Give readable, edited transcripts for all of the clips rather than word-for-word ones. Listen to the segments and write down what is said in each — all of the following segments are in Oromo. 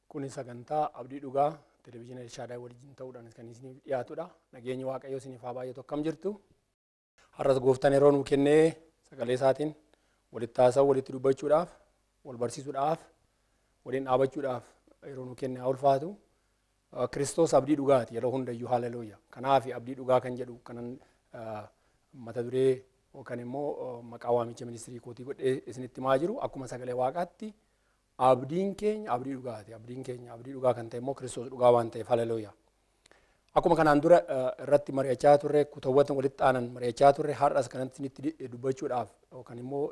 Kuni sagantaa abdii dhugaa televiziyoona Elshaadaay waliin ta'uudhaan kan isiniif dhiyaatudha. Nageenyi Waaqayyoo isiniif haa baay'atu akkam jirtu. Har'as gooftaan yeroo nuu kennee sagalee isaatiin walitti haasa'uu, walitti dubbachuudhaaf, wal barsiisuudhaaf, waliin dhaabachuudhaaf yeroo nuu kennee haa ulfaatu. Kiristoos abdii dhugaati yeroo hundayyuu haaleluyyaa. Kanaaf abdii dhugaa kan jedhu kanan mata duree yookaan immoo maqaa waamicha ministirii kootii godhee isinitti himaa jiru akkuma sagalee Waaqaatti abdiin keenya abdii dhugaati. Abdiin keenya abdii dhugaa kan ta'e immoo Kiristoos dhugaa waan ta'eef haaleluyyaa. Akkuma kanaan dura irratti mari'achaa turre kutaawwan walitti aanan mari'achaa turre har'as kanatti isinitti dubbachuudhaaf yookaan immoo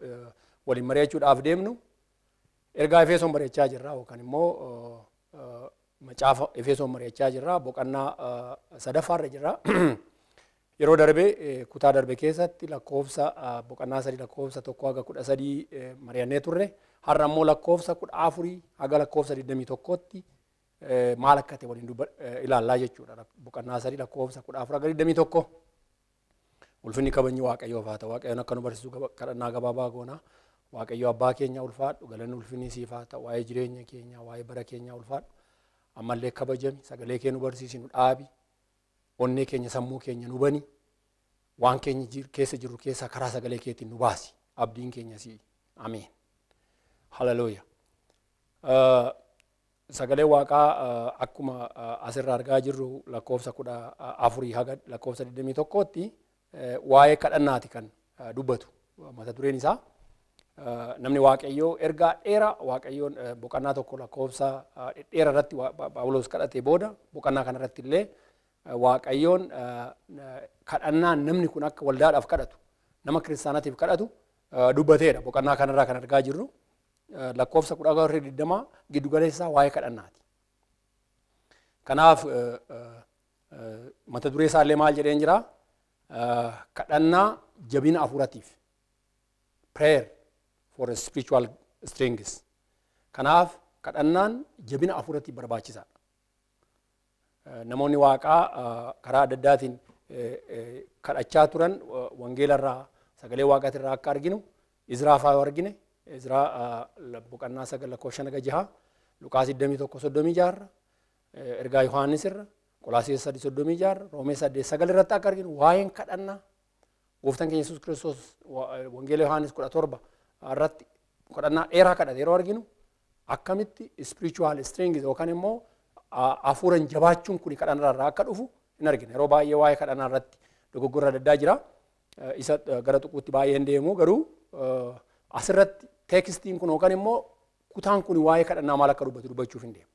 waliin mari'achuudhaaf deemnu ergaa Efesoon mari'achaa jirra yookaan immoo macaafa Efesoon mari'achaa jirra boqonnaa sadaffaarra jirra. Yeroo darbe kutaa darbe keessatti lakkoofsa boqonnaa 3 lakkoofsa 1 haga 13 mari'annee turre. Har'a immoo lakkoofsa 14 haga lakkoofsa 21tti maal akka ta'e waliin ilaallaa jechuudha. Boqonnaa 3 lakkoofsa 14 haga 21. Ulfinni kabajni Waaqayyoof haa ta'u. Waaqayyoon akka nu barsiisu kadhannaa gabaabaa goona. Waaqayyo abbaa keenya ulfaadhu galanni ulfinni siif haa ta'u. Waa'ee jireenya keenya waa'ee bara keenya ulfaadhu. Ammallee kabajami sagalee kee nu barsiisi nu dhaabi. Onnee keenya sammuu keenya nu bani. Waan keenya keessa jiru keessa karaa sagalee keetiin nu baasi. Abdiin keenya si. Ameen. Hallelujah. Sagalee Waaqaa akkuma asirraa argaa jirru lakkoofsa 14 haga lakkoofsa 21tti waa'ee kadhannaati kan dubbatu. Mata dureen isaa namni Waaqayyoo ergaa dheeraa Waaqayyoon boqonnaa tokko lakkoofsa dheeraa irratti Phaawulos kadhatee booda boqonnaa kana irratti illee Waaqayyoon kadhannaan namni kun akka waldaadhaaf kadhatu nama kiristaanaatiif kadhatu dubbateedha. Boqonnaa kanarraa kan argaa jirru lakkoofsa 14 giddu galeessaa waa'ee kadhannaati. Kanaaf mata duree isaallee maal jedheen jira? Kadhannaa jabina hafuuratiif. Prayer for spiritual strength. Kanaaf kadhannaan jabina hafuuratiif barbaachisaadha. Namoonni Waaqaa karaa adda addaatiin kadhachaa turan wangeelarraa sagalee Waaqaatirraa akka arginu Izraa fa'aa argine. Izraa boqonnaa 9 lakkoofsa 6 Luqaas 21:36 ergaa Yohaannis irra Qolaasiyas 3:36 Roomee 8:9 irratti akka arginu waa'een kadhannaa gooftaan keenya Yesuus Kiristoos wangeela Yohaannis 17 irratti kadhannaa dheeraa kadhate yeroo arginu akkamitti spiritual strength yookaan immoo hafuuran jabaachuun kun kadhannarraa akka dhufu hin argine. Yeroo baay'ee waa'ee kadhannaa irratti dogoggora adda addaa jira. Isa gara tuquutti baay'ee hin deemu garuu asirratti teekstiin kun yookaan immoo kutaan kun waa'ee kadhannaa maal akka dubbachuuf hin deemu.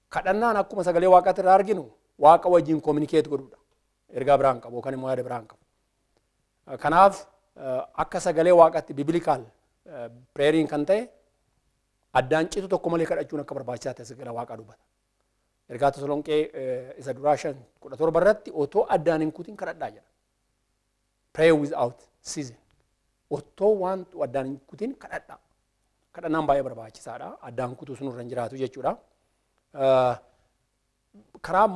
Kadhannaan akkuma sagalee Waaqaatti irraa arginu Waaqa wajjin communicate godhuudha. Ergaa biraan qabu yookaan immoo yaada biraan qabu. Kanaaf akka sagalee Waaqaatti biblical prayeriin kan ta'e addaan citu tokko malee kadhachuun akka barbaachisaa ta'e sagalee Waaqaa dubbata. Ergaa Tasalonqee isa duraa 5:17 irratti otoo addaan hin kutin kadhadhaa jedha. Pray without ceasing. Otoo waan addaan hin kutin kadhadhaa. Kadhannaan baay'ee barbaachisaadha. Addaan kutuu sun irra hin jiraatu jechuudha. Karaa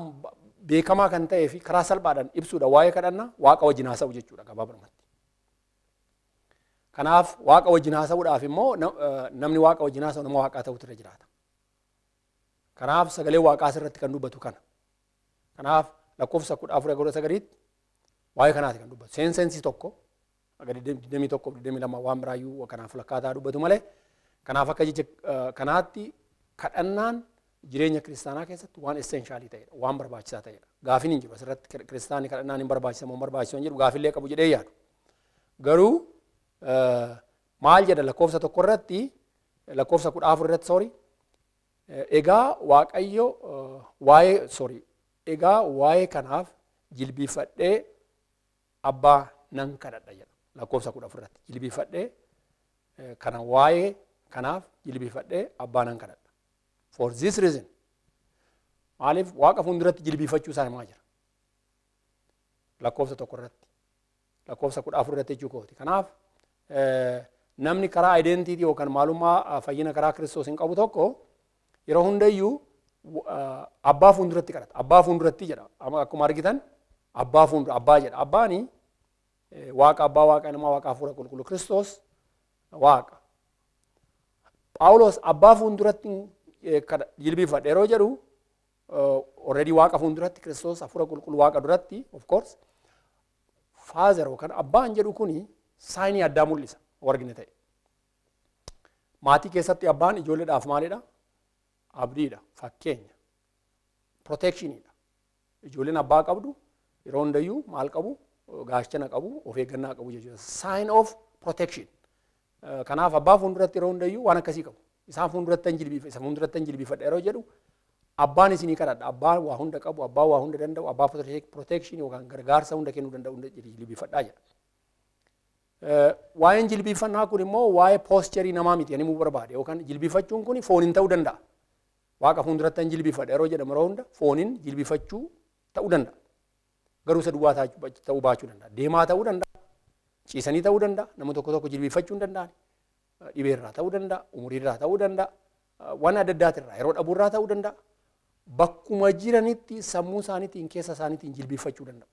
beekamaa kan ta'ee fi karaa salphaadhaan ibsuudha waa'ee kadhannaa Waaqa wajjin haasa'u jechuudha gabaabumatti. Kanaaf Waaqa wajjin haasa'uudhaaf immoo namni Waaqa wajjin haasa'u nama Waaqaa ta'utu irra jiraata. Kanaaf sagalee Waaqaa asirratti kan dubbatu kana. Kanaaf lakkoofsa 14:9 waa'ee kanaati kan dubbatu. Seensensi tokko aga 21-22 waan biraayyuu kanaaf lakkaataa dubbatu malee kanaaf akka jecha kanaatti kadhannaan jireenya kiristaanaa keessatti waan essentiaalii ta'edha. Waan barbaachisaa ta'edha. Gaafiin hin jiru asirratti kiristaanni kadhannaan hin barbaachisa moo barbaachisaa hin jiru gaafillee qabu jedhee yaadu. Garuu maal jedha lakkoofsa tokko irratti lakkoofsa 14 irratti sorry egaa Waaqayyo egaa waa'ee kanaaf jilbiifadhee abbaa nan kadhadha jedha. lakkoofsa 14 irratti jilbiifadhee kana waa'ee kanaaf jilbiifadhee abbaa nan kadhadha. For this reason maaliif waaqa fuulduratti jilbiifachuu isaa himaa jira. Lakkoofsa 1 irratti lakkoofsa 14 irratti jechuu kooti. Kanaaf namni karaa identity yookaan maalummaa fayyina karaa Kiristoos hin qabu tokko yeroo hundayyuu abbaa fuulduratti kadhata. Abbaa fuulduratti jedha. Akkuma argitan abbaa fuuldura abbaa jedha. Abbaani waaqa abbaa waaqa namaa waaqa hafuura qulqulluu Kiristoos waaqa. Phaawulos abbaa fuulduratti jilbiifadhe yeroo jedhu already waaqa fuulduratti Kiristoos hafuura qulqulluu waaqa duratti of course Father yookaan abbaan jedhu kuni saayinii addaa mul'isa wargine ta'e. Maatii keessatti abbaan ijoolleedhaaf maalidha? Abdiidha, fakkeenya, protectionidha. Ijoolleen abbaa qabdu yeroo hundayyuu maal qabu? Gaachana qabu, of eeggannaa qabu jechuudha. Sign of protection. Kanaaf abbaa fuulduratti yeroo hundayyuu waan akkasii qabu. Isaan fuulduratti hin jilbiifadha yeroo jedhu abbaan isinii kadhadha. Abbaan waa hunda qabu, abbaan waa hunda danda'u, abbaa protection yookaan gargaarsa hunda kennuu danda'u jilbiifadhaa jedha. Waa'een jilbiifannaa kun immoo waa'ee poosterii namaa miti ani muu barbaade yookaan jilbiifachuun kun fooniin ta'uu danda'a. Waaqa fuulduratti hin jilbiifadha yeroo jedhamu yeroo hunda fooniin jilbiifachuu ta'uu danda'a. Garuu isa duwwaa ta'uu baachuu danda'a. Deemaa ta'uu danda'a. Ciisanii ta'uu danda'a. Nama tokko jilbiifachuu hin danda'an. Dhibeerraa ta'uu danda'a. Umuriirraa ta'uu danda'a. Waan adda addaatirraa yeroo dhabuurraa ta'uu danda'a. Bakkuma jiranitti sammuu isaaniitiin keessa isaaniitiin jilbiifachuu danda'u.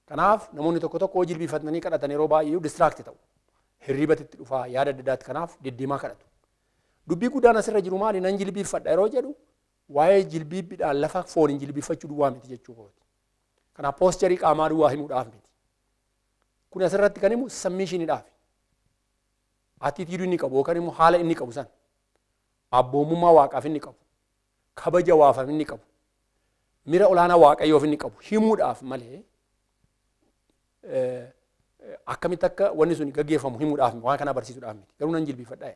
Kanaaf namoonni tokko jilbiifatanii kadhatan yeroo baay'ee distract ta'u. Hirribatti dhufaa yaada adda addaatti kanaaf deddeemaa kadhatu. Dubbii guddaan asirra jiru maali? Nan jilbiifadha yeroo jedhu waa'ee jilbiibbiidhaan lafa fooniin jilbiifachuu duwwaa miti jechuu kooti. Kanaaf poosterii qaamaa duwwaa himuudhaaf miti. Kun asirratti kan himu submissioniidhaaf. Attitude inni qabu yookaan immoo haala inni qabu san. Abboomummaa waaqaaf inni qabu. Kabaja waafaaf inni qabu. Mira olaanaa waaqayyoof inni qabu. Himuudhaaf malee akkamitti akka wanni sun gaggeeffamu himuudhaaf waan kana barsiisuudhaaf miti. Garuu nan jilbiifadha.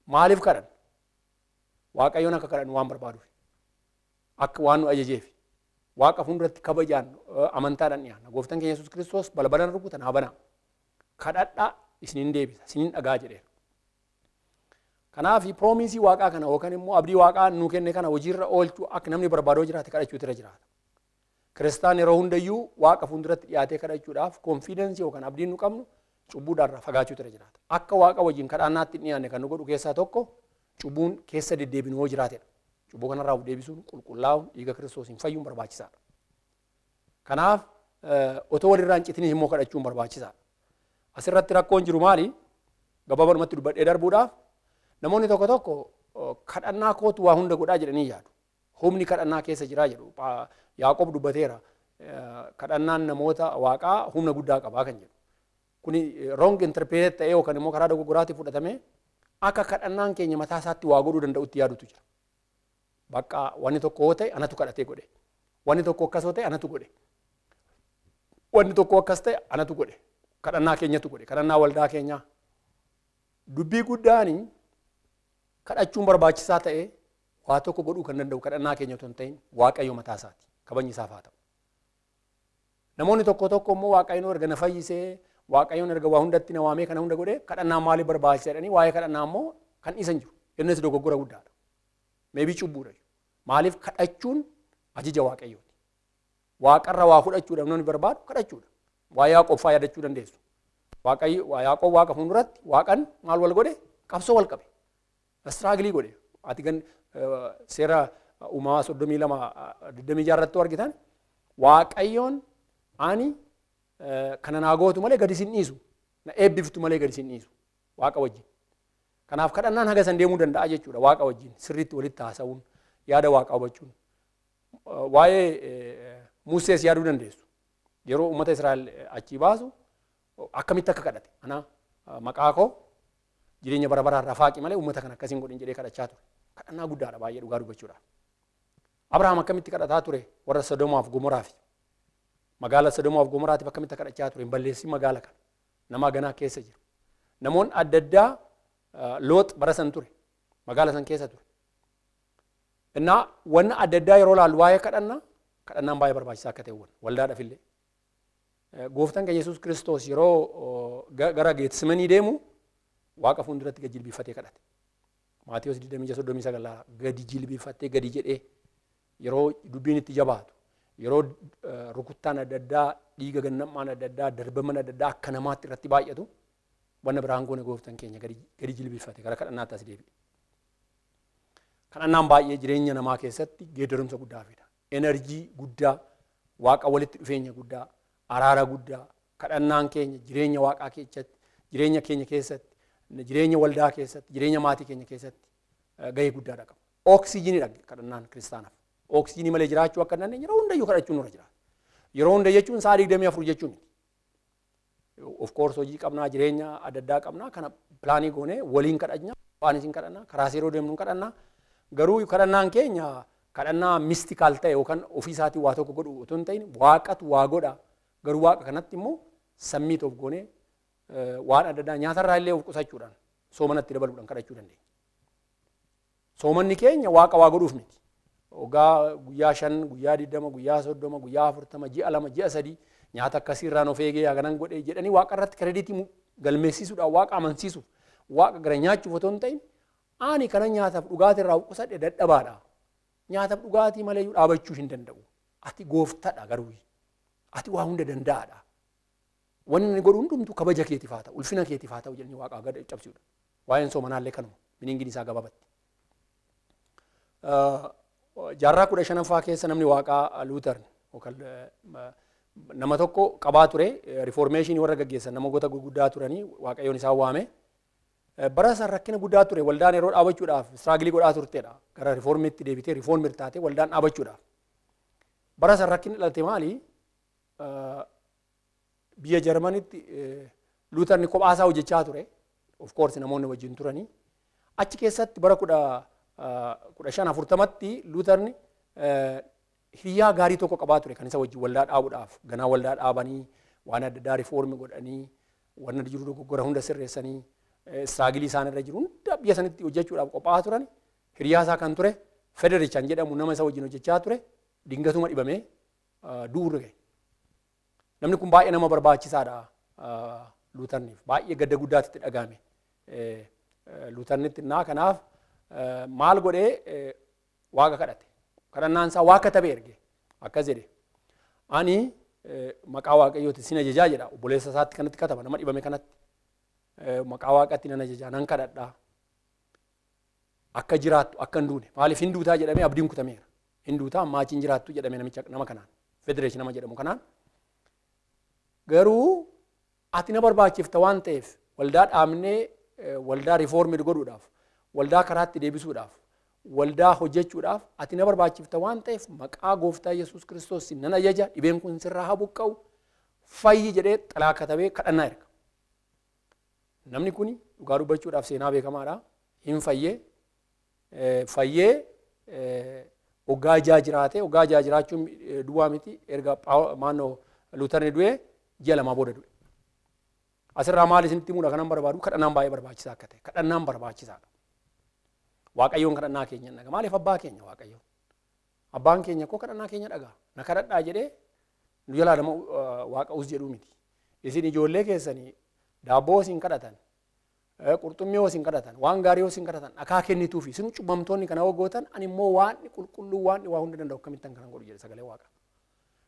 Maaliif kadhan? Waaqayyoon akka kadhan waan barbaaduuf. Akka waan nu ajajeef. Waaqa fuulduratti kabajaan amantaadhaan dhiyaanna. Gooftaan keenya Yesuus Kiristoos balbala rukutan haa banaa. Kadhadhaa isiniin deebisa, isiniin dhagaa jedheera. Kanaaf piroomisii waaqaa kana yookaan immoo abdii waaqaa nuu kenne kana hojiirra oolchuu akka namni barbaadoo jiraate kadhachuutu irra jiraata. Kiristaan yeroo hundayyuu waaqa fuulduratti dhiyaatee kadhachuudhaaf konfiidensii yookaan abdiin nu qabnu cubbuudhaarraa fagaachuutu irra jiraata. Akka waaqa wajjin kadhannaatti dhiyaanne kan nu godhu keessaa tokko cubbuun keessa deddeebinu yoo jiraatedha. Cubbuu kanarraa of deebisuun qulqullaa'uun dhiiga Kiristoosiin fayyuun barbaachisaadha. Kanaaf otoo walirraa hin citiniis immoo kadhachuun barbaachisaadha. Asirratti rakkoon jiru maali? Gabaabumatti dubbadhee darbuudhaaf namoonni tokko kadhannaa kootu waa hunda godhaa jedhanii yaadu. Humni kadhannaa keessa jiraa jedhu. Yaaqoob dubbateera. Kadhannaan namoota waaqaa humna guddaa qabaa kan jedhu. Kuni wrong interpreted ta'ee yookaan immoo karaa dogoggoraatti fudhatamee akka kadhannaan keenya mataa isaatti waa godhuu danda'utti yaadutu jira. Bakka wanni tokko yoo ta'e anatu kadhatee godhe. Wanni tokko akkas yoo ta'e anatu godhe. Wanni tokko akkas ta'e anatu godhe. Kadhannaa keenyatu godhe. Kadhannaa waldaa keenyaa. Dubbii guddaanii kadhachuun barbaachisaa ta'ee waa tokko godhuu kan danda'u kadhannaa keenya otoo hin ta'in waaqayyo mataa isaati. Kabajni isaaf haa ta'u. Namoonni tokko immoo waaqayyoon erga na fayyisee waaqayyoon erga waa hundatti na waamee kana hunda godhee kadhannaa maaliif barbaachisa jedhanii waa'ee kadhannaa immoo kan dhiisan jiru. Innis dogoggora guddaadha. Meebii cubbuudha. Maaliif kadhachuun ajaja waaqayyooti. Waaqarra waa fudhachuudhaaf namni barbaadu kadhachuudha. Waa Yaaqoob fa'aa yaadachuu dandeessu. Yaaqoob waaqa fuulduratti waaqan maal wal godhe? Qabsoo wal qabe. Istiraagilii godhe. Ati gan seera uumamaa 32 irratti argitan waaqayyoon ani kana naa gootu malee gadi sin dhiisu. Na eebbiftu malee gadi sin dhiisu. Waaqa wajjin. Kanaaf kadhannaan haga san deemuu danda'a jechuudha waaqa wajjin sirriitti walitti haasa'uun yaada waaqaa hubachuun. Waa'ee Musees yaaduu dandeessu. Yeroo uummata Israa'el achii baasu akkamitti akka kadhate. Ana maqaa koo jireenya bara baraarraa faaqi malee uummata kana akkasiin godhin jedhee kadhachaa ture. Kadhannaa guddaadha baay'ee dhugaa dubbachuudhaaf. Abrahaam akkamitti kadhataa ture warra Sodoomaaf Gomoraaf. Magaala Sodoomaaf Gomoraatiif akkamitti kadhachaa ture hin balleessin magaala kana. Nama ganaa keessa jiru. Namoonni adda addaa Loot bara san ture. Magaala san keessa ture. Innaa wanna adda addaa yeroo laallu waa'ee kadhannaan baay'ee barbaachisaa akka ta'e waldaadhaaf illee. Gooftaan keenya Yesuus Kiristoos yeroo gara Geetsimanii deemu Waaqa fuulduratti gadi jilbifatee kadhate. Maatiyos 26:39 gadi jilbifatee gadi jedhee yeroo dubbiin itti jabaatu yeroo rukuttaan adda addaa dhiiga gannammaan adda addaa darbaman adda addaa akka namaatti irratti baay'atu wanna biraan goone gooftaan keenya gadi jilbifate gara kadhannaatti as deebi'e. Kadhannaan baay'ee jireenya namaa keessatti geeddarumsa guddaa fida. Enerjii guddaa, Waaqa walitti dhufeenya guddaa, araara guddaa, kadhannaan keenya jireenya Waaqaa keessatti, jireenya keenya keessatti, jireenya waldaa keessatti, jireenya maatii keenya keessatti gahee guddaadha qaba. Oksijiinidha kadhannaan kiristaanaaf. Oksijiinii malee jiraachuu akka hin dandeenye yeroo hundayyuu kadhachuun nurra jiraata. Yeroo hunda jechuun sa'a 24 jechuun miti. Of course hojii qabnaa, jireenya adda addaa qabnaa, kana pilaanii goonee waliin kadhannaa, waanis hin kadhannaa, karaa yeroo deemnu kadhannaa. Garuu kadhannaan keenya kadhannaa mistikaal ta'e yookaan ofii isaatii waa tokko godhu otoo hin ta'in Waaqatu waa godha. Garuu Waaqa kanatti immoo sammii of goonee waan adda addaa nyaatarraa illee of qusachuudhaan soomanatti dabaluudhaan kadhachuu dandeenya. Soomanni keenya Waaqa waa godhuuf miti. Ogaa guyyaa 5, guyyaa 20, guyyaa 30, guyyaa 40, ji'a 2, ji'a 3 nyaata akkasiirraan of eegee haganan godhee jedhanii Waaqa irratti krediitii galmeessisuudhaan Waaqa amansiisuuf Waaqa gara nyaachuuf otoo hin ta'in ani kana nyaataaf dhugaatii irraa qusadhe dadhabaadha. Nyaataaf dhugaatii malee dhaabachuu hin danda'u. Ati gooftadha garuu. Ati waa hunda danda'aadha. Wanni inni godhu hundumtuu kabaja keetiif haa ta'u, ulfina keetiif haa ta'u jedhanii Waaqa gad cabsuudha. Waa'een soomanaallee kanuma. Miniingiin isaa gabaabatti. Jaarraa 15ffaa keessa namni Waaqaa Luuter yookaan nama tokko qabaa ture riformeeshinii warra gaggeessan namoota gurguddaa turanii Waaqayyoon isaan waame. Bara san rakkina guddaa ture waldaan yeroo dhaabachuudhaaf istiraagilii godhaa turteedha. Gara riformiitti deebitee riformii taatee waldaan dhaabachuudhaaf. Bara san rakkinni dhalate maali? Biyya Jarmanitti Luuterni kophaasaa hojjechaa ture. Of course namoonni wajjin turanii. Achi keessatti bara 1540tti Luuterni hiriyaa gaarii tokko qabaa ture kan isa wajjin waldaa dhaabuudhaaf ganaa waldaa dhaabanii waan adda addaa riformii godhanii waan jiru dogoggora hunda sirreessanii istiraagilii isaan irra jiru hunda biyya sanitti hojjechuudhaaf qophaa'aa turan. Hiriyaa isaa kan ture Federichaan jedhamu nama isa wajjin hojjechaa ture dingatuma dhibamee du'uurra gahe. Namni kun baay'ee nama barbaachisaadha Luuterniif. Baay'ee gadda guddaatti dhagahame Luuternitti naa kanaaf maal godhee Waaqa kadhate. Kadhannaan isaa Waaqa tabe erge. Akkas jedhe. Ani maqaa Waaqayyooti sin ajajaa jedha. Obboleessa isaatti kanatti kataba nama dhibame kanatti. Maqaa Waaqatti nan ajajaa nan kadhadhaa. Akka jiraattu akka hin duune. Maaliif hin duutaa jedhamee abdiin kutameera. Hin duutaa ammaa achi hin jiraattu jedhamee nama kanaan. Federeeshin nama jedhamu kanaan. Garuu ati na barbaachifta waan ta'eef waldaa dhaabnee waldaa riformii godhuudhaaf waldaa karaatti deebisuudhaaf waldaa hojjechuudhaaf ati na barbaachifta waan ta'eef maqaa gooftaa Yesuus Kiristoos nan ajaja dhibeen kun sirraa haa buqqa'u fayyi jedhee xalaa katabee kadhannaa erga. Namni kun dhugaa dubbachuudhaaf seenaa beekamaadha. Hin fayyee waggaa 6 jiraate waggaa 6 jiraachuun duwwaa miti erga maannoo Luuterni du'ee ji'a 2 booda du'e. Asirraa maal isinitti himuudha kanan barbaadu kadhannaan baay'ee barbaachisaa akka ta'e kadhannaan barbaachisaadha. Waaqayyoon kadhannaa keenya dhaga. Maaliif abbaa keenya Waaqayyoon? Abbaan keenya koo kadhannaa keenya dhaga. Na kadhadhaa jedhee nu jalaa nama Waaqa'us jedhuu miti. Isin ijoollee keessanii daabboo isin kadhatan, qurxummii isin kadhatan, waan gaarii isin kadhatan dhakaa kennituufi isin cubbamtoonni kana hogootan ani immoo waan qulqulluu waan waa hunda danda'u akkamittan kanan godhu jedhe sagalee Waaqa.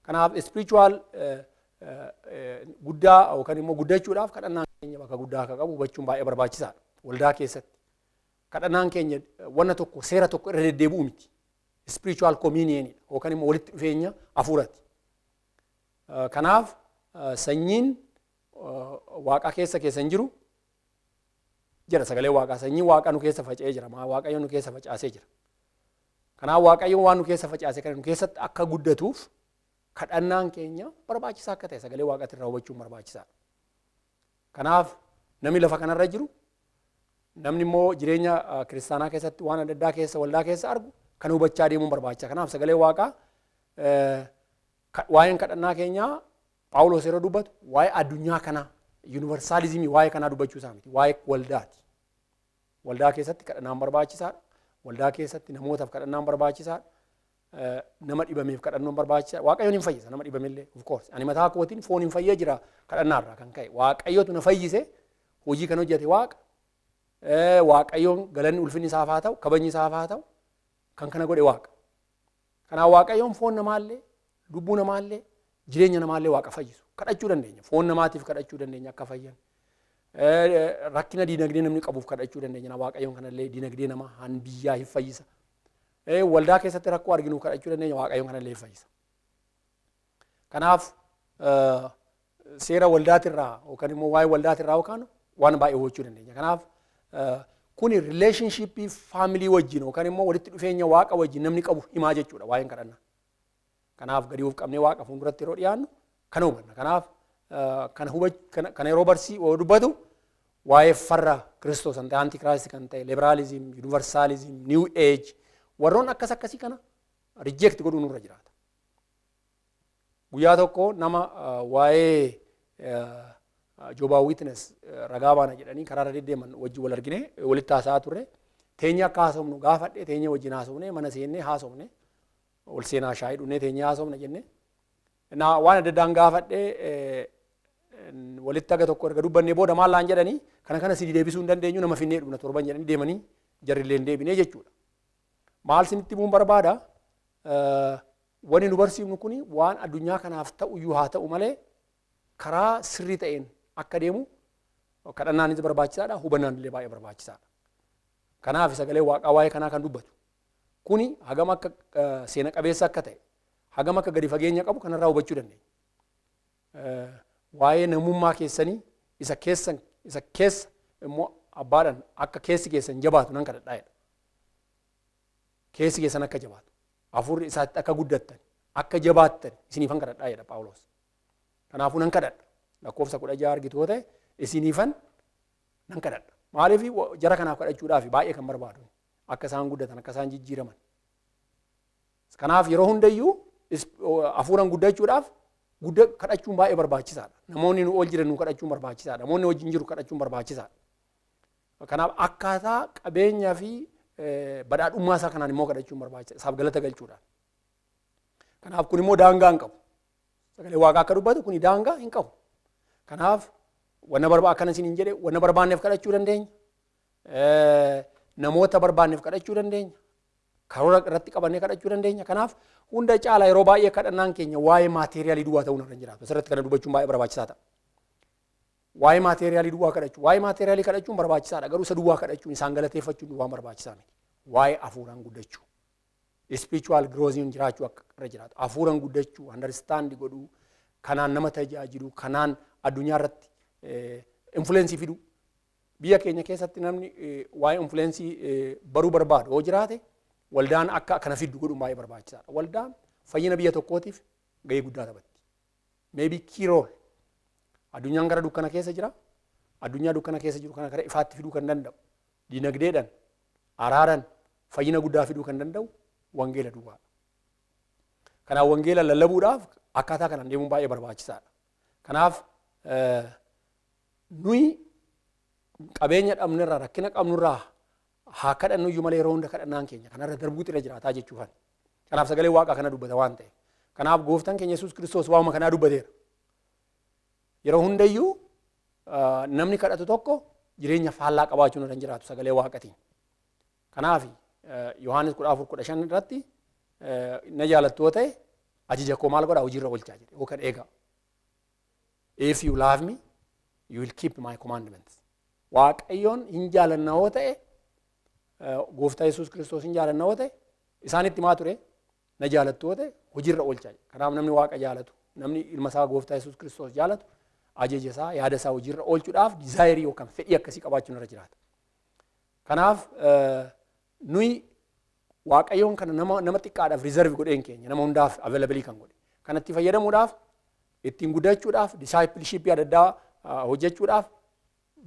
Kanaaf spiritual guddaa yookaan immoo guddachuudhaaf kadhannaan keenya bakka guddaa akka qabu hubachuun baay'ee barbaachisaadha. Waldaa keessatti kadhannaan keenya wanna tokko seera tokko irra deddeebi'u miti. Spiritual communion yookaan immoo walitti dhufeenya hafuurati. Kanaaf sanyiin Waaqa keessa hin jiru jira sagalee Waaqaa sanyiin Waaqa nu keessa faca'ee jira. Waaqayyoon nu keessa facaasee jira. Kanaaf Waaqayyoon waan nu keessa facaasee kana nu keessatti akka guddatuuf kadhannaan keenya barbaachisaa akka ta'e sagalee Waaqaatti irraa hubachuun barbaachisaadha. Kanaaf namni lafa kanarra jiru namni immoo jireenya kiristaanaa keessatti waan adda addaa keessa waldaa keessa argu kan hubachaa deemuun barbaachisaa. Kanaaf sagalee Waaqaa waa'een kadhannaa keenyaa Phaawulos yeroo dubbatu waa'ee addunyaa kanaa yuunivarsaalizimii waa'ee kanaa dubbachuu isaa miti waa'ee waldaati. Waldaa keessatti kadhannaan barbaachisaadha. Waldaa keessatti namootaaf kadhannaan barbaachisaadha. nama dhibameef kadhannoon barbaachisaa. Waaqayyoon hin fayyisa nama dhibamillee of course. Ani mataa kootiin foon hin fayyee jira kadhannaarraa kan ka'e. Waaqayyootu na fayyise hojii kan hojjete Waaqa. Waaqayyoon galanni ulfinni isaaf haa ta'u kabajni isaaf haa ta'u kan kana godhe Waaqa. Kanaaf Waaqayyoon foon namaallee lubbuu namaallee jireenya namaallee Waaqa fayyisu kadhachuu dandeenya. Foon namaatiif kadhachuu dandeenya akka fayyan. Rakkina diinagdee namni qabuuf kadhachuu dandeenya. Waaqayyoon kanallee diinagdee nama han biyyaa hin fayyisa. Waldaa keessatti rakkoo arginu kadhachuu dandeenya. Waaqayyoon kanallee hin fayyisa. Kanaaf seera waldaatirraa yookaan immoo waa'ee waldaatirraa yookaan waan baay'ee hubachuu dandeenya. Kanaaf kuni relationshipii family wajjin yookaan immoo walitti dhufeenya Waaqa wajjin namni qabu himaa jechuudha waa'een kadhannaa. Kanaaf gadi of qabnee Waaqa fuulduratti yeroo dhiyaannu kana hubanna. Kanaaf kana yeroo barsiisu dubbatu waa'ee farra Kiristoos kan ta'e antikiraayistii kan ta'e liberaalizim, universalism, new age warroon akkasii kana reject godhuu nurra jiraata. Guyyaa tokko nama waa'ee Jehovah's Witness ragaa baana jedhanii karaarra deddeeman wajjin wal argine walitti haasa'aa turre. Teenyee akka haasofnu gaafadhe teenyee wajjin haasofne mana seennee haasofne ol seenaa shaayii dhunnee teenyee haasofna jenne. Waan adda addaan gaafadhe walitti aga tokko erga dubbannee booda maal laan jedhanii kana si deebisuu hin dandeenyu nama finnee dhumna torban jedhanii deemanii jarrillee hin deebinee jechuudha. Maal sinitti bu'uun barbaada wani nu barsiifnu kuni waan addunyaa kanaaf ta'u iyyuu haa ta'u malee karaa sirrii ta'een akka deemu kadhannaanis barbaachisaadha hubannaan illee baay'ee barbaachisaadha. Kanaaf sagalee Waaqaa waa'ee kanaa kan dubbatu kuni hagam akka seena qabeessa akka ta'e hagam akka gadi fageenya qabu kanarraa hubachuu dandeenya. Waa'ee namummaa keessanii isa keessa immoo abbaadhaan akka keessi keessan jabaatu nan kadhadhaa'edha. Keessi keessan akka jabaatu hafuurri isaatti akka guddattan akka jabaattan isiniifan kadhadhaa'edha Phaawulos. Kanaafuu nan kadhadha. Lakkoofsa 16 argitu yoo ta'e isiniifan nan kadhadha. Maaliif jara kanaaf kadhachuudhaaf baay'ee kan barbaadu akka isaan guddatan akka isaan jijjiiraman. Kanaaf yeroo hundayyuu hafuuran guddachuudhaaf kadhachuun baay'ee barbaachisaadha. Namoonni nu ol jiran nu kadhachuun barbaachisaadha. Namoonni wajjin jiru kadhachuun barbaachisaadha. Kanaaf akkaataa qabeenyaa fi badhaadhummaa isaa kanaan immoo kadhachuun barbaachisaadha. Isaaf galata galchuudhaan. Kanaaf kun immoo daangaa hin qabu. Sagalee Waaqaa akka dubbatu kuni daangaa hin qabu. Kanaaf wanna akkana isin hin jedhe wanna barbaanneef kadhachuu dandeenya. Namoota barbaanneef kadhachuu dandeenya. Karoora irratti qabannee kadhachuu dandeenya. Kanaaf hunda caalaa yeroo baay'ee kadhannaan keenya waa'ee maateeriyaalii duwwaa ta'uu irra hin jiraatu. Asirratti kana dubbachuun baay'ee barbaachisaa ta'a. Waa'ee maateeriyaalii duwwaa kadhachuu. Waa'ee maateeriyaalii kadhachuun barbaachisaadha. Garuu isa duwwaa kadhachuun isaan galateeffachuun duwwaa barbaachisaa miti. Waa'ee hafuuraan guddachuu. Spiritual growth jiraachuu akka irra jiraatu. Hafuuraan guddachuu, understand godhuu, kanaan nama tajaajilu, kanaan addunyaa irratti influence fiduu. Biyya keenya keessatti namni waa'ee influence baruu barbaadu yoo jiraate waldaan akka kana fiddu godhuun baay'ee barbaachisaadha. Waldaan fayyina biyya tokkootiif gahee guddaa taphatti. Maybe key role. Addunyaan gara dukkana keessa jira. Addunyaa dukkana keessa jiru kana gara ifaatti fiduu kan danda'u. Diinagdeedhaan, araaraan fayyina guddaa fiduu kan danda'u wangeela duwwaa. Kanaaf wangeela lallabuudhaaf akkaataa kanaan deemuun baay'ee barbaachisaadha. Kanaaf nuyi qabeenya dhabnirraa rakkina qabnurraa haa kadhannu iyyuu malee yeroo hunda kadhannaan keenya kanarra darbuutu irra jiraataa jechuudha. Kanaaf sagalee Waaqaa kana dubbata waan ta'eef. Kanaaf gooftaan keenya Yesuus Kiristoos waamuma kanaa dubbateera. Yeroo hundayyuu namni kadhatu tokko jireenya faallaa qabaachuun irra hin jiraatu sagalee Waaqatiin. Kanaaf Yohaannis 14:15 irratti na jaalattu yoo ta'e ajaja koo maal godhaa hojiirra oolchaa jedhe yookaan eegaa. If you love me, you will keep my commandments. Waaqayyoon hin jaalanna yoo ta'e gooftaa Yesuus Kiristoos hin jaalanna yoo ta'e isaanitti maa ture na jaalattu yoo ta'e hojiirra oolchaa jedhe. Kanaaf namni Waaqa jaalatu, namni ilma isaa gooftaa Yesuus Kiristoos jaalatu ajaja isaa yaada isaa hojiirra oolchuudhaaf dizaayirii yookaan fedhii akkasii qabaachuun irra jiraata. Kanaaf nuyi Waaqayyoon kana nama xiqqaadhaaf reserve godheen keenya nama hundaaf available kan godhe. Kanatti fayyadamuudhaaf ittiin guddachuudhaaf discipleship adda addaa hojjechuudhaaf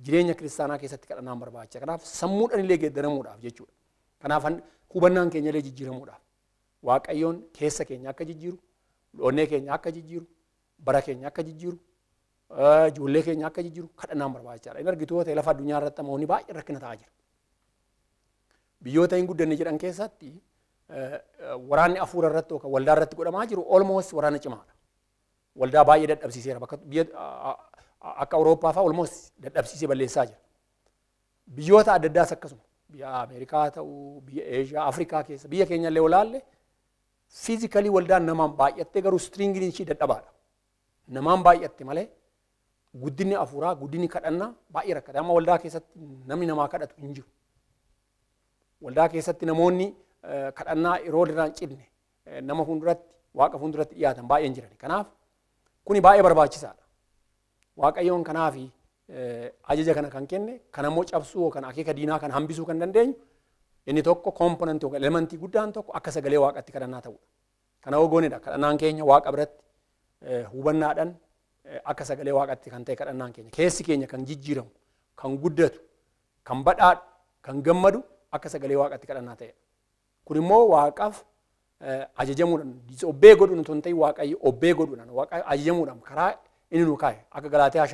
jireenya kiristaanaa keessatti kadhannaan barbaachisa. Kanaaf sammuudhaan illee geeddaramuudhaaf jechuudha. Kanaaf hubannaan keenya illee jijjiiramuudhaaf. Waaqayyoon keessa keenya akka jijjiiru, onnee keenya akka jijjiiru, bara keenya akka jijjiiru, ijoollee keenya akka jijjiiru kadhannaan barbaachisaadha. Inni argitu yoo ta'e lafa addunyaa irratti namoonni baay'ee rakkina ta'aa jira. Biyyoota hin guddanne jedhan keessatti waraanni hafuura irratti yookaan waldaa irratti godhamaa jiru almost waraana cimaadha. Waldaa baay'ee dadhabsiiseera bakka biyya akka Awurooppaa fa'aa almost dadhabsiisee balleessaa jira. Biyyoota adda addaas akkasuma biyya Ameerikaa ta'uu biyya Eeshiyaa Afrikaa keessa biyya keenya illee olaalle fiizikalii waldaan namaan baay'attee garuu stringin ishii dadhabaadha. Namaan baay'atte malee guddinni hafuuraa guddinni kadhannaa baay'ee rakkata. Amma waldaa keessatti namni namaa kadhatu hin jiru. Waldaa keessatti namoonni kadhannaa yeroo irraan cinne nama fuulduratti waaqa fuulduratti dhiyaatan baay'een jiran. Kanaaf kuni baay'ee barbaachisaadha. Waaqayyoon kanaaf ajaja kana kan kenne kan ammoo cabsuu yookaan akeeka diinaa kan hambisuu kan dandeenyu inni tokko komponentii yookaan elementii guddaan tokko akka sagalee waaqatti kadhannaa ta'udha. Kana ogoonidha kadhannaan keenya waaqa biratti hubannaadhaan akka sagalee waaqatti kan ta'e kadhannaan keenya keessi keenya kan jijjiiramu kan guddatu kan badhaadhu kan gammadu akka sagalee waaqatti kadhannaa ta'e. Kun immoo waaqaaf ajajamuudhaan obbee godhuun otoo hin ta'in waaqayyo obbee godhuudhaan waaqa ajajamuudhaan karaa inni nu kaa'e akka Galaatiyaa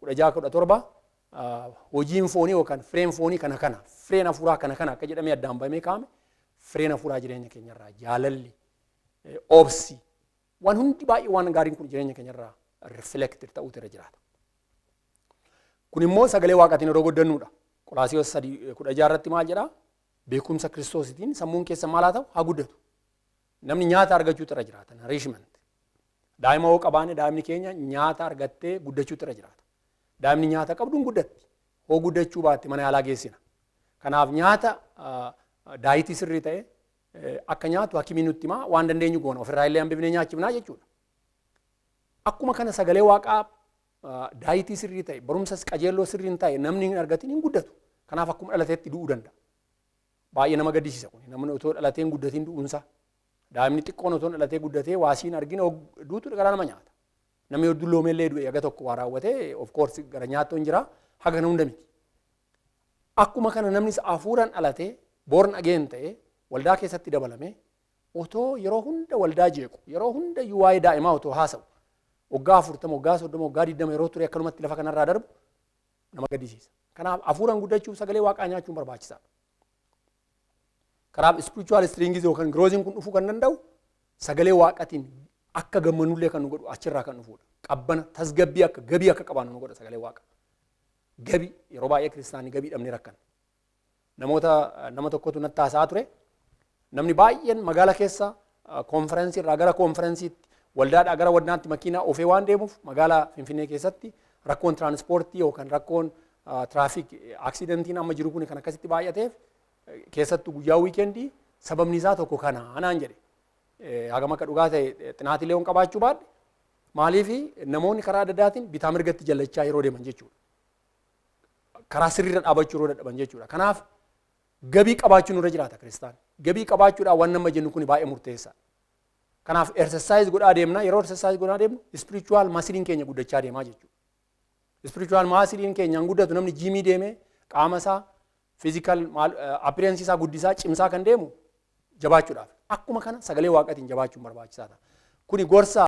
5:16-17 hojiin foonii yookaan fireen foonii kana fireen hafuuraa kana akka jedhamee addaan bahamee kaa'ame fireen hafuuraa jireenya keenyarraa jaalalli obsi waan hundi baay'ee waan gaariin kun jireenya keenyarraa reflected ta'uutu irra jiraata. Kun immoo sagalee waaqaatiin yeroo goddannuudha. Qolaasiyos 3:16 irratti maal jedhaa? Beekumsa Kiristoositiin sammuun keessa maal haa ta'u haa guddatu. Namni nyaata argachuutu irra jiraata. Nourishment. Daa'ima hoo qabaanne daa'imni keenya nyaata argattee guddachuutu irra jiraata. Daa'imni nyaata qabduun guddatti. Hoo guddachuu baatte mana yaalaa geessina. Kanaaf nyaata daayitii sirrii ta'e akka nyaatu hakimiin nutti himaa waan dandeenyu goona ofirraa illee hambifnee nyaachifnaa jechuudha. Akkuma kana sagalee waaqaa daayitii sirrii ta'e barumsas qajeelloo sirrii hin ta'e namni hin argatin hin guddatu. Kanaaf akkuma dhalateetti du'uu danda'a. Baay'ee nama gaddisiisa kun namni otoo dhalatee hin guddatiin du'uunsa. Daa'imni xiqqoon otoo dhalatee guddatee waasiin argina duutu garaa nama nyaata. Namni dulloomee illee du'e aga tokko waa raawwatee of course gara nyaattoon jira haga hunda miti. Akkuma kana namnis hafuuraan dhalatee born again ta'e waldaa keessatti dabalame otoo yeroo hunda waldaa jeequ yeroo hunda waa'ee daa'imaa otoo haasa'u waggaa 40 waggaa 30 waggaa 20 yeroo ture akkanumatti lafa kanarraa darbu nama gaddisiisa. Kanaaf hafuuraan guddachuuf sagalee waaqaa nyaachuun barbaachisaadha. Kanaaf spiritual stringis yookaan growing kun dhufuu kan danda'u sagalee waaqatiin akka gammanullee kan nu godhu achirraa kan dhufuudha. Qabbana tasgabbii akka gabii akka qabaannu nu godha sagalee waaqa. Gabii yeroo baay'ee kiristaanii gabii dhabnee rakkan. Nama tokkotu natti haasa'aa ture. Namni baay'een magaala keessa konferensii irraa gara konferensiitti waldaadhaa gara waldaatti makiinaa ofee waan deemuuf magaalaa Finfinnee keessatti rakkoon tiraanspoortii yookaan rakkoon tiraafiik aksidentiin amma jiru kun kan akkasitti baay'ateef keessattuu guyyaa wiikeendii sababni isaa tokko kana anaan jedhe. Hagam akka dhugaa ta'e xinaatilee waan qabaachuu baadhe maaliif namoonni karaa adda addaatiin bitaa mirgatti jallachaa yeroo deeman jechuudha. Karaa sirriirra dhaabachuu yeroo dadhaban jechuudha. Kanaaf gabii qabaachuun irra jiraata kiristaanii. Gabii qabaachuudhaan waan nama jennu kun baay'ee murteessaadha. Kanaaf exercise godhaa deemna yeroo exercise godhaa deemnu spiritual masiliin keenya guddachaa deemaa jechuudha. Spiritual masiliin keenya guddatu namni jiimii deemee qaama isaa physical appearance isaa guddisaa cimsaa kan deemu jabaachuudhaaf. Akkuma kana sagalee waaqatiin jabaachuun barbaachisaadha. Kuni gorsa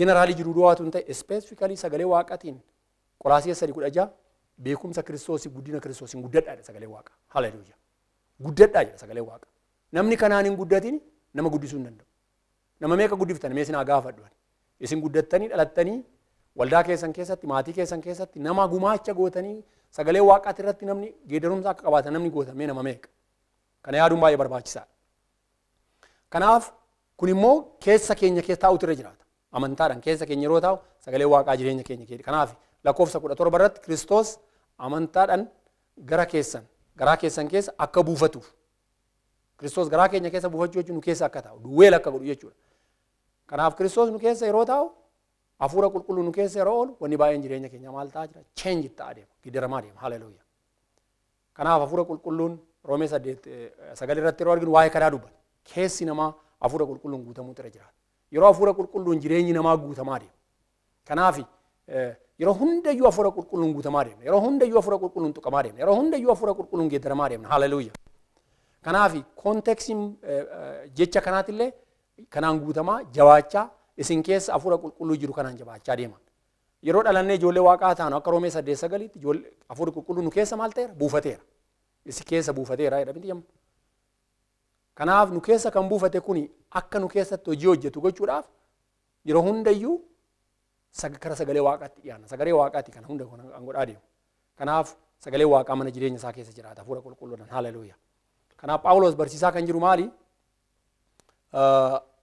generaalii jiru duwwaatu hin ta'e specifically sagalee waaqatiin Qolaasiyas 3:16 beekumsa Kiristoosii guddina Kiristoosiin guddadhaadha sagalee waaqa. Haleluuyaa. Guddadhaa jedha sagalee waaqa. Namni kanaan hin guddatin nama guddisuu hin danda'u. Nama meeqa guddiftan mee isin haa gaafadhu. Isin guddattanii dhalattanii waldaa keessan keessatti maatii keessan keessatti nama gumaacha gootanii sagalee waaqaati irratti namni geeddarumsa akka qabaatan namni gootamee nama meeqa. Kana yaaduun baay'ee barbaachisaadha. Kanaaf kun immoo keessa keenya keessa taa'utu irra jiraata. Amantaadhaan keessa keenya yeroo taa'u sagalee waaqaa jireenya keenya keessa. Kanaaf lakkoofsa 17 irratti Kiristoos amantaadhaan garaa keessan keessa akka buufatuuf. Kiristoos garaa keenya keessa buufachuu jechuun nu keessa akka taa'u duwweel akka godhu jechuudha. Kanaaf Kiristoos nu keessa yeroo taa'u hafuura qulqulluu nu keessa yeroo oolu wanni baay'een jireenya keenya maal ta'aa jira? Change ta'aa deema, giddiramaa deema. Haleluuyaa. Kanaaf hafuura qulqulluun Roomee 8:9 irratti yeroo arginu waa'ee kanaa dubbata. Keessi namaa hafuura qulqulluun guutamuutu irra jiraata. Yeroo hafuura qulqulluun jireenyi namaa guutamaa deema. Kanaaf yeroo hundayyuu hafuura qulqulluun guutamaa deemna. Yeroo hundayyuu hafuura qulqulluun tuqamaa deemna. Yeroo hundayyuu hafuura qulqulluun geeddaramaa deemna. Haleluuyaa. Kanaaf konteksiin jecha kanaatillee kanaan guutamaa jabaachaa isin keessa hafuura qulqulluu jiru kanaan jabaachaa deeman. Yeroo dhalannee ijoollee waaqaa taanu akka Roomee 8:9tti ijoollee hafuura qulqulluu nu keessa maal ta'eera? Buufateera. Isi keessa buufateera jedha miti yemma. Kanaaf nu keessa kan buufate kuni akka nu keessatti hojii hojjetu gochuudhaaf yeroo hundayyuu kara sagalee waaqaatti dhiyaanna. Sagalee waaqaatti kana hunda kan godhaa deemu. Kanaaf sagalee waaqaa mana jireenya isaa keessa jiraata hafuura qulqulluudhaan. Haleluuyaa. Kanaaf Phaawulos barsiisaa kan jiru maali?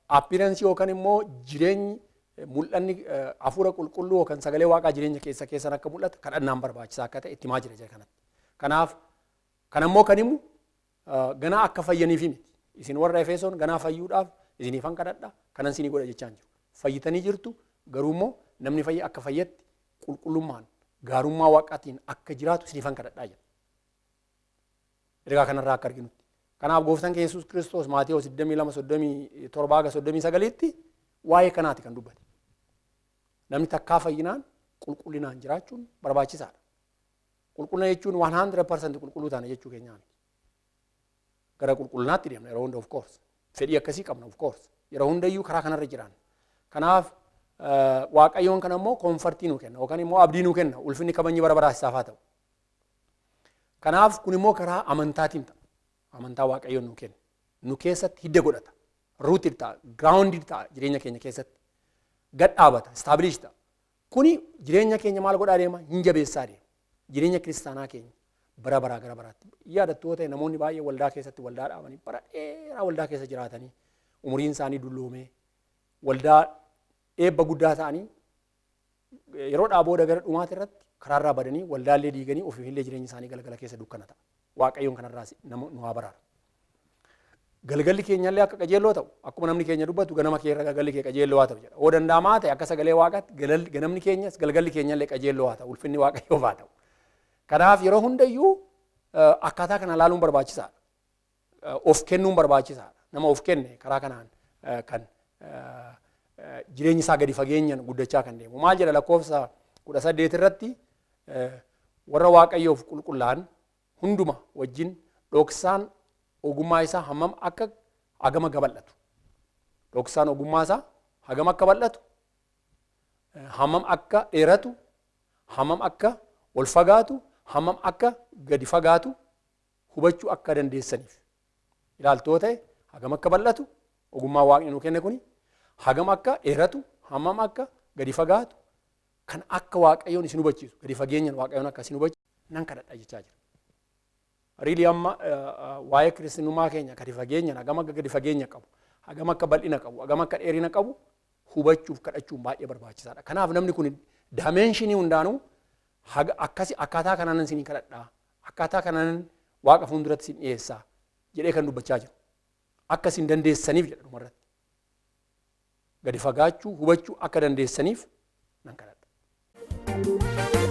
Appearance yookaan immoo jireenyi mul'anni hafuura qulqulluu yookaan sagalee waaqaa jireenya keessan akka mul'atu kadhannaan barbaachisaa akka ta'e itti himaa jira kanatti. Kanaaf kanammoo kan himu ganaa akka fayyaniif miti. Isin warra Efesoon ganaa fayyuudhaaf isiniifan kadhadha kanan isinii godha jechaan jiru. Fayyitanii jirtu garuu immoo namni fayye akka fayyatti qulqullummaan gaarummaa waaqaatiin akka jiraatu isiniifan kadhadhaa jira. Ergaa kanarraa akka arginutti. Kanaaf gooftaan keenya Yesuus Kiristoos Maatewos 22:37-39tti waa'ee kanaati kan dubbate. Namni takkaa fayyinaan qulqullinaan jiraachuun barbaachisaadha. Qulqullina jechuun 100% qulqulluu taana jechuu keenyaa miti. Gara qulqullinaatti deemna yeroo hunda of course. Fedhii akkasii qabna of course. Yeroo hundayyuu karaa kanarra jiraanna. Kanaaf Waaqayyoon kana immoo koomfartii nuu kenna yookaan immoo abdii nuu kenna ulfinni kabajni bara baraa isaaf haa ta'u. Kanaaf kun immoo karaa amantaatiin ta'a. Amantaa Waaqayyoon nuu kenna. Nu keessatti hidda godhata. Rooted ta'a, grounded ta'a jireenya keenya keessatti. Gad dhaabata, establish ta'a. Kuni jireenya keenya maal godhaa deema? Hin jabeessaa deema. Jireenya kiristaanaa keenya bara baraa gara baraatti. Yaadattuu ta'e namoonni baay'ee waldaa keessatti waldaa dhaabanii bara dheeraa waldaa keessa jiraatanii umuriin isaanii dulloomee waldaa eebba guddaa ta'anii yeroo dhaabooda gara dhumaati irratti karaarraa badanii waldaallee diiganii ofiifillee jireenya isaanii galgala keessa dukkana ta'a. Waaqayyoon kanarraa nu haa baraara. Galgalli keenyallee akka qajeelloo ta'u akkuma namni keenya dubbatu ganama keerra galgalli kee qajeelloo haa ta'u jedha. Oo danda'amaa ta'e akka sagalee waaqaatti ganamni keenyas galgalli keenyallee qajeelloo haa ta'u ulfinni Waaqayyoof haa ta'u. Kanaaf yeroo hundayyuu akkaataa kana ilaaluun barbaachisaadha. Of kennuun barbaachisaadha. Nama of kenne karaa kanaan kan jireenyi isaa gadi fageenyaan guddachaa kan deemu. Maal jedha lakkoofsa 18 irratti warra Waaqayyoof qulqullaa'an hunduma wajjin dhoksaan ogummaa isaa hammam akka hagama gabal'atu. Dhoksaan ogummaa isaa hagam akka bal'atu, hammam akka dheeratu, hammam akka ol fagaatu, hammam akka gadi fagaatu hubachuu akka dandeessaniif. Ilaaltoota hagam akka bal'atu ogummaa Waaqni nuu kenne kuni hagam akka dheeratu, hammam akka gadi fagaatu kan akka Waaqayyoon isin hubachiisu, gadi fageenyaan Waaqayyoon akka isin hubachiisu nan kadhadha jechaa jira. Riili amma waa'ee kiristiinummaa keenya gadi fageenyaan hagam akka gadi fageenya qabu, hagam akka bal'ina qabu, hagam akka dheerina qabu hubachuuf kadhachuun baay'ee barbaachisaadha. Kanaaf namni kun daamenshinii hundaanuu akkaataa kanaan isin kadhadhaa, akkaataa kanaan Waaqa fuulduratti isin dhiyeessaa jedhee kan dubbachaa jiru. Akka isin dandeessaniif jedha dhumarratti. Gadi fagaachuu hubachuu akka dandeessaniif nan kadhadha.